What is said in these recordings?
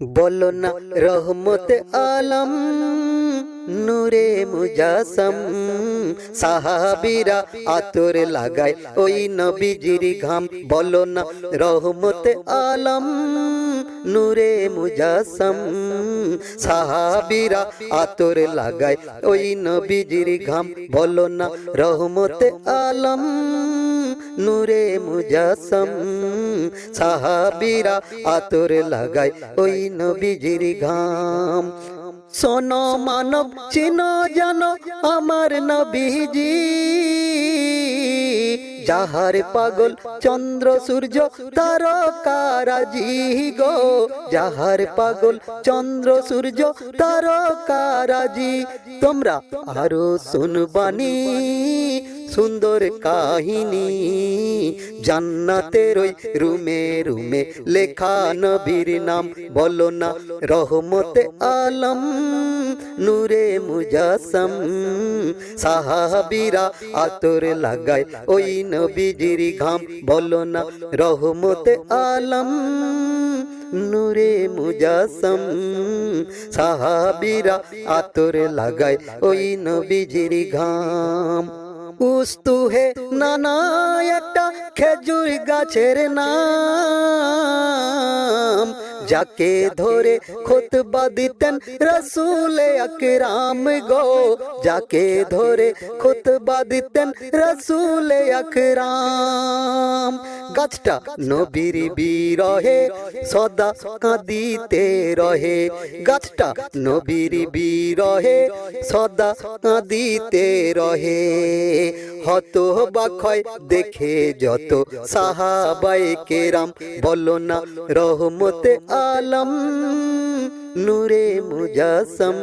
বলো না রহমতে আলম নূরে মুজাসম সাহাবীরা আতর লাগায় ওই নবীজির ঘাম। বলো না রহমতে আলম নূরে মুজাসম সাহাবীরা আতর লাগায় ওই নবীজির ঘাম। বলো না রহমতে আলম নূরে মুজাসম সাহাবীরা আতর লাগায় ওই নবীজির ঘাম। শোনো মানব চিনো জানো আমার নবীজি, যাহার পাগল চন্দ্র সূর্য তারকারাজি গো, যাহার পাগল চন্দ্র সূর্য তারকারাজি। তোমরা আরো শুনবানি সুন্দর কাহিনী, জান্নাতের ওই রুমে রুমে লেখা নবীর নাম। বলো না রহমতে আলম নূরে মুজাসম সাহাবীরা আতর লাগায় ওই নবীজির ঘাম। বলো না রহমতে আলম নূরে মুজাসম সাহাবীরা আতর লাগায় ওই নবীজির ঘাম। উস্তুহে নানা একটা খেজুর গাছের নাম, যাকে ধরে খুতবা দিতেন রসুলে আকরাম গো, যাকে ধরে খুতবা দিতেন রসুলে আকরাম। গাছটা নবীর বিরহে সদা কাঁদিতে রহে, গাছটা নবীর বিরহে সদা কাঁদিতে রহে। হতবাক হয় দেখে যত সাহাবায়ে কেরাম। বলো না রহমতে আলম নূরে মুজাসম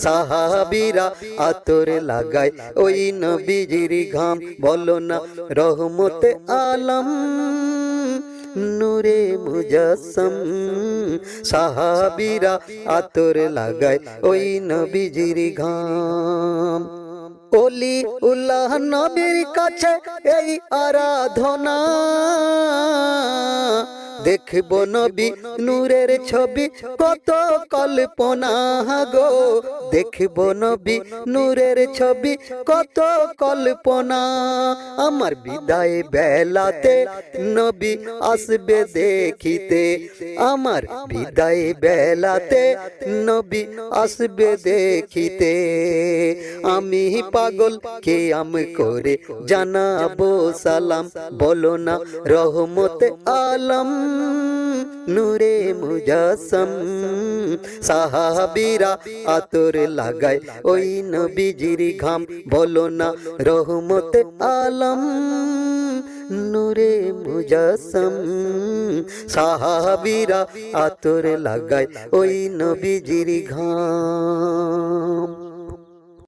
সাহাবীরা আতর লাগায় ওই নবীজির ঘাম। বলো না রহমতে আলম নূরে মুজাসম সাহাবীরা আতর লাগায় ওই নবীজির ঘাম। ওলি উল্লাহ নবীর কাছে এই আরাধনা, দেখব নবী নূরের ছবি কত কল্পনা গো, দেখব নবী নূরের ছবি কত কল্পনা। আমার বিদায় বেলাতে নবী আসবে দেখিতে, আমার বিদায় বেলাতে নবী আসবে দেখিতে। আমি পাগল কিয়াম করে জানাবো সালাম। বলো না রহমতে আলম নূরে মুজাসম সাহাবীরা আতর লাগায় ওই নবীজির ঘাম। বলো না রহমতে আলম নূরে মুজাসম সাহাবীরা আতর লাগায় ওই নবীজির ঘাম।